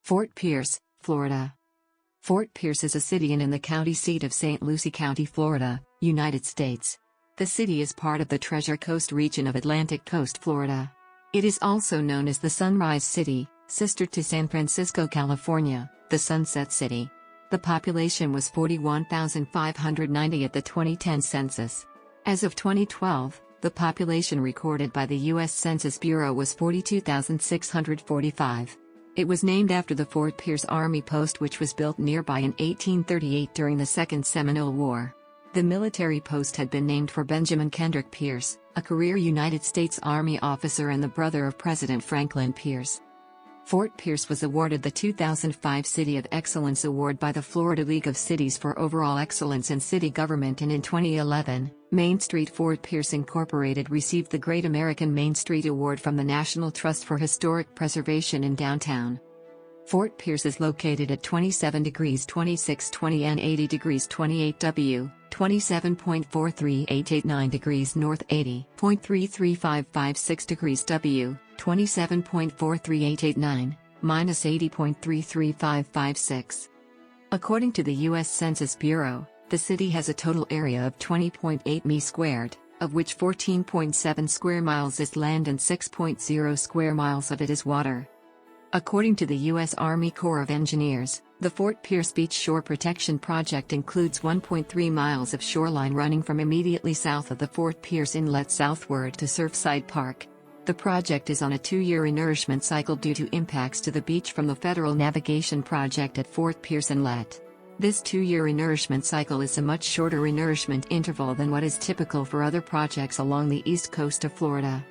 Fort Pierce, Florida. Fort Pierce is a city and in the county seat of St. Lucie County, Florida, United States. The city is part of the Treasure Coast region of Atlantic Coast, Florida. It is also known as the Sunrise City, sister to San Francisco, California, the Sunset City. The population was 41,590 at the 2010 census. As of 2012, the population recorded by the U.S. Census Bureau was 42,645. It was named after the Fort Pierce Army post, which was built nearby in 1838 during the Second Seminole War. The military post had been named for Benjamin Kendrick Pierce, a career United States Army officer and the brother of President Franklin Pierce. Fort Pierce was awarded the 2005 City of Excellence Award by the Florida League of Cities for overall excellence in city government, and in 2011, Main Street Fort Pierce Incorporated received the Great American Main Street Award from the National Trust for Historic Preservation in downtown. Fort Pierce is located at 27 degrees 2620 N 80 degrees 28 W, 27.43889 degrees north, 80.33556 degrees W, 27.43889, minus 80.33556. According to the U.S. Census Bureau, the city has a total area of 20.8 mi squared, of which 14.7 square miles is land and 6.0 square miles of it is water. According to the U.S. Army Corps of Engineers, the Fort Pierce Beach Shore Protection Project includes 1.3 miles of shoreline running from immediately south of the Fort Pierce Inlet southward to Surfside Park. The project is on a 2-year renourishment cycle due to impacts to the beach from the Federal Navigation Project at Fort Pierce Inlet. This 2-year renourishment cycle is a much shorter renourishment interval than what is typical for other projects along the east coast of Florida.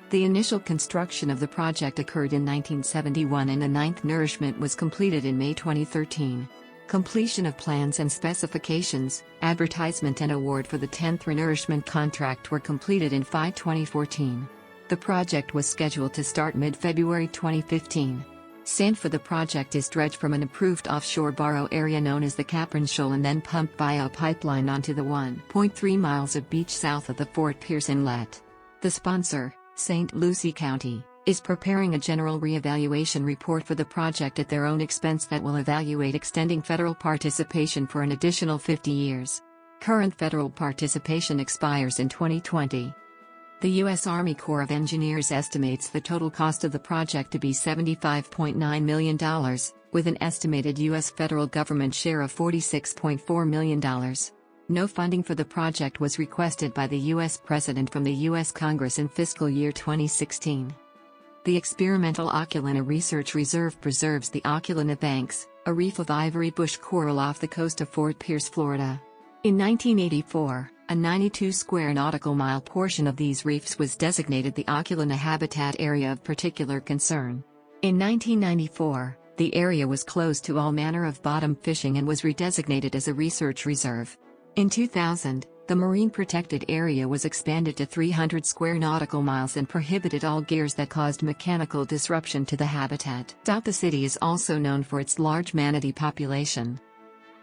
The initial construction of the project occurred in 1971 and the 9th nourishment was completed in May 2013. Completion of plans and specifications, advertisement and award for the 10th renourishment contract were completed in 2014. The project was scheduled to start mid-February 2015. Sand for the project is dredged from an approved offshore borrow area known as the Capron Shoal and then pumped via a pipeline onto the 1.3 miles of beach south of the Fort Pierce Inlet. The sponsor, St. Lucie County, is preparing a general reevaluation report for the project at their own expense that will evaluate extending federal participation for an additional 50 years. Current federal participation expires in 2020. The U.S. Army Corps of Engineers estimates the total cost of the project to be $75.9 million, with an estimated U.S. federal government share of $46.4 million. No funding for the project was requested by the U.S. President from the U.S. Congress in fiscal year 2016. The experimental Oculina Research Reserve preserves the Oculina banks, a reef of ivory bush coral off the coast of Fort Pierce, Florida. In 1984, a 92 square nautical mile portion of these reefs was designated the Oculina Habitat Area of Particular Concern. In 1994, the area was closed to all manner of bottom fishing and was redesignated as a research reserve. In 2000, the marine protected area was expanded to 300 square nautical miles and prohibited all gears that caused mechanical disruption to the habitat. The city is also known for its large manatee population.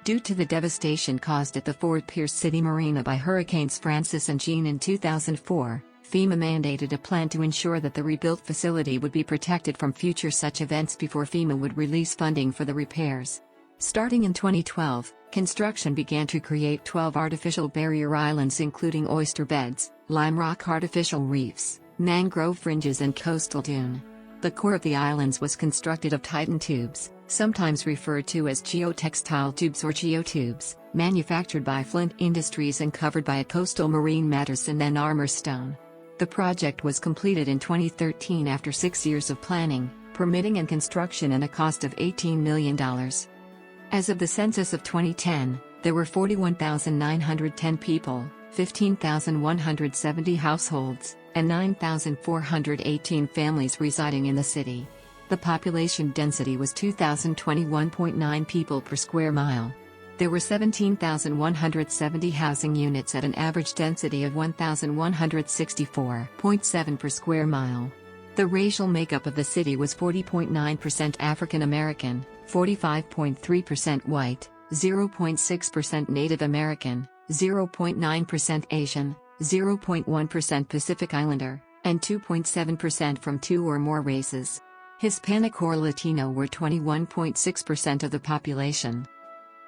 Due to the devastation caused at the Fort Pierce City Marina by Hurricanes Francis and Jeanne in 2004, FEMA mandated a plan to ensure that the rebuilt facility would be protected from future such events before FEMA would release funding for the repairs. Starting in 2012, construction began to create 12 artificial barrier islands including oyster beds, lime rock artificial reefs, mangrove fringes and coastal dune. The core of the islands was constructed of Titan tubes, sometimes referred to as geotextile tubes or geotubes, manufactured by Flint Industries and covered by a coastal marine mattress and then armor stone. The project was completed in 2013 after 6 years of planning, permitting and construction and a cost of $18 million. As of the census of 2010, there were 41,910 people, 15,170 households, and 9,418 families residing in the city. The population density was 2,021.9 people per square mile. There were 17,170 housing units at an average density of 1,164.7 per square mile. The racial makeup of the city was 40.9% African American, 45.3% white, 0.6% Native American, 0.9% Asian, 0.1% Pacific Islander, and 2.7% from 2 or more races. Hispanic or Latino were 21.6% of the population.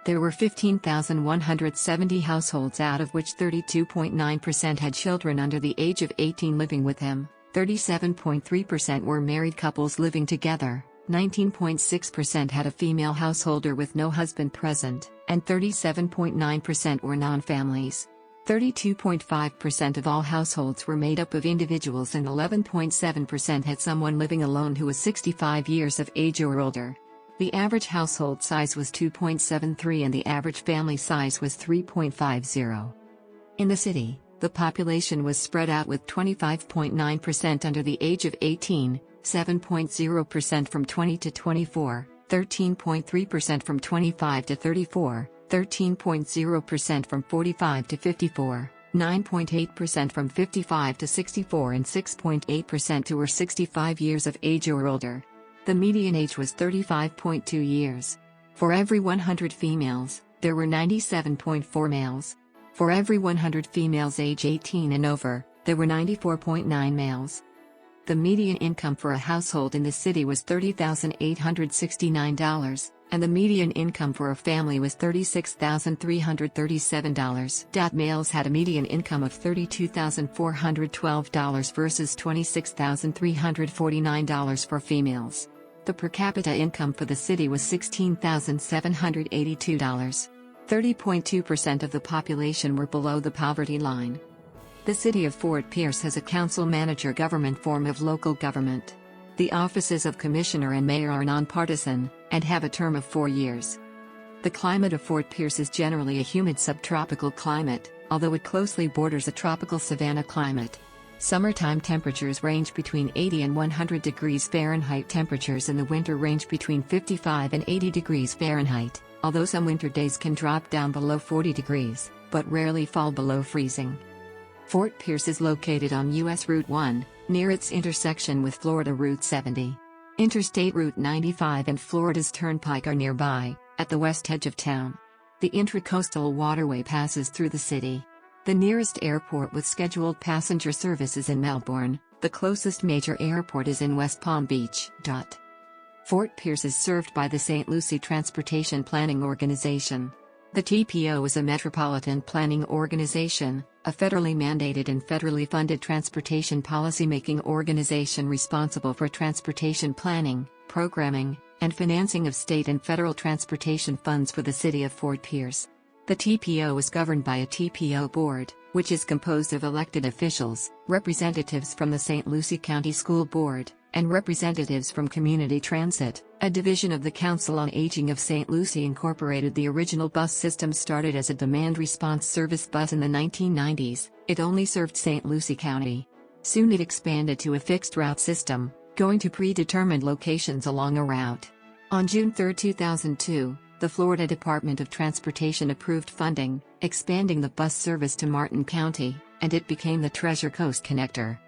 There were 15,170 households, out of which 32.9% had children under the age of 18 living with them, 37.3% were married couples living together, 19.6% had a female householder with no husband present, and 37.9% were non-families. 32.5% of all households were made up of individuals, and 11.7% had someone living alone who was 65 years of age or older. The average household size was 2.73 and the average family size was 3.50. In the city, the population was spread out, with 25.9% under the age of 18, 7.0% from 20 to 24, 13.3% from 25 to 34, 13.0% from 45 to 54, 9.8% from 55 to 64, and 6.8% who were 65 years of age or older. The median age was 35.2 years. For every 100 females, there were 97.4 males. For every 100 females age 18 and over, there were 94.9 males. The median income for a household in the city was $30,869, and the median income for a family was $36,337. Males had a median income of $32,412 versus $26,349 for females. The per capita income for the city was $16,782. 30.2% of the population were below the poverty line. The city of Fort Pierce has a council-manager government form of local government. The offices of commissioner and mayor are nonpartisan, and have a term of 4 years. The climate of Fort Pierce is generally a humid subtropical climate, although it closely borders a tropical savanna climate. Summertime temperatures range between 80 and 100 degrees Fahrenheit. Temperatures in the winter range between 55 and 80 degrees Fahrenheit, although some winter days can drop down below 40 degrees, but rarely fall below freezing. Fort Pierce is located on U.S. Route 1, near its intersection with Florida Route 70. Interstate Route 95 and Florida's Turnpike are nearby, at the west edge of town. The Intracoastal Waterway passes through the city. The nearest airport with scheduled passenger service is in Melbourne. The closest major airport is in West Palm Beach. Fort Pierce is served by the St. Lucie Transportation Planning Organization. The TPO is a metropolitan planning organization, a federally mandated and federally funded transportation policymaking organization responsible for transportation planning, programming, and financing of state and federal transportation funds for the city of Fort Pierce. The TPO is governed by a TPO board, which is composed of elected officials, representatives from the St. Lucie County School Board, and representatives from Community Transit, a division of the Council on Aging of St. Lucie Incorporated. The original bus system started as a demand response service bus in the 1990s. It only served St. Lucie County. Soon it expanded to a fixed route system, going to predetermined locations along a route. On June 3, 2002, the Florida Department of Transportation approved funding, expanding the bus service to Martin County, and it became the Treasure Coast Connector.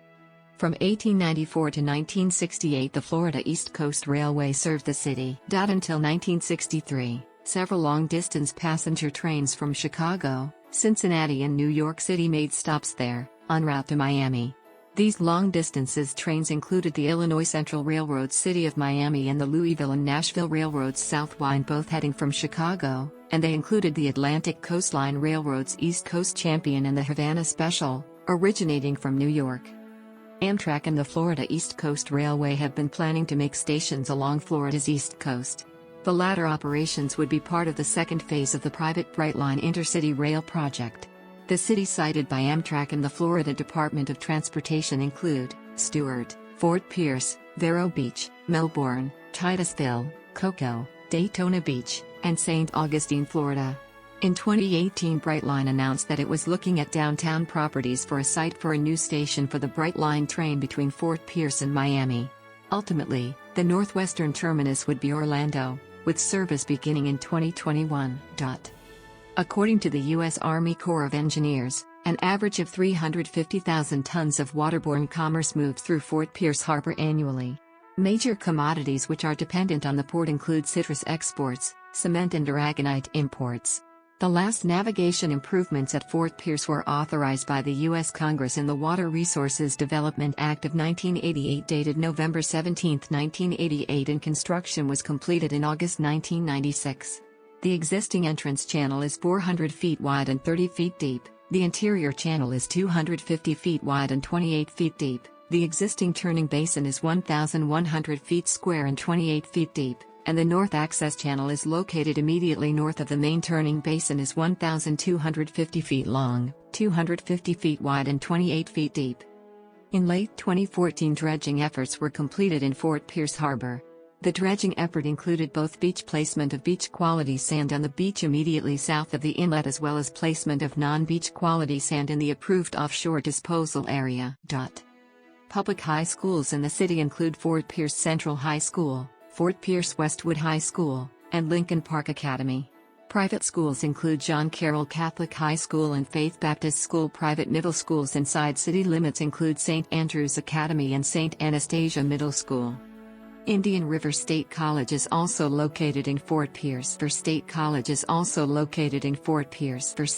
From 1894 to 1968, the Florida East Coast Railway served the city. Until 1963, several long-distance passenger trains from Chicago, Cincinnati and New York City made stops there, en route to Miami. These long-distances trains included the Illinois Central Railroad's City of Miami and the Louisville and Nashville Railroad's Southwind, both heading from Chicago, and they included the Atlantic Coastline Railroad's East Coast Champion and the Havana Special, originating from New York. Amtrak and the Florida East Coast Railway have been planning to make stations along Florida's East Coast. The latter operations would be part of the second phase of the private Brightline Intercity Rail project. The cities cited by Amtrak and the Florida Department of Transportation include Stuart, Fort Pierce, Vero Beach, Melbourne, Titusville, Cocoa, Daytona Beach, and St. Augustine, Florida. In 2018, Brightline announced that it was looking at downtown properties for a site for a new station for the Brightline train between Fort Pierce and Miami. Ultimately, the northwestern terminus would be Orlando, with service beginning in 2021. According to the U.S. Army Corps of Engineers, an average of 350,000 tons of waterborne commerce moved through Fort Pierce Harbor annually. Major commodities which are dependent on the port include citrus exports, cement and aragonite imports. The last navigation improvements at Fort Pierce were authorized by the U.S. Congress in the Water Resources Development Act of 1988 dated November 17, 1988, and construction was completed in August 1996. The existing entrance channel is 400 feet wide and 30 feet deep, the interior channel is 250 feet wide and 28 feet deep, the existing turning basin is 1,100 feet square and 28 feet deep, and the north access channel is located immediately north of the main turning basin is 1,250 feet long, 250 feet wide and 28 feet deep. In late 2014 dredging efforts were completed in Fort Pierce Harbor. The dredging effort included both beach placement of beach quality sand on the beach immediately south of the inlet as well as placement of non-beach quality sand in the approved offshore disposal area. Public high schools in the city include Fort Pierce Central High School, Fort Pierce Westwood High School, and Lincoln Park Academy. Private schools include John Carroll Catholic High School and Faith Baptist School. Private middle schools inside city limits include St. Andrew's Academy and St. Anastasia Middle School. Indian River State College is also located in Fort Pierce. State College is also located in Fort Pierce.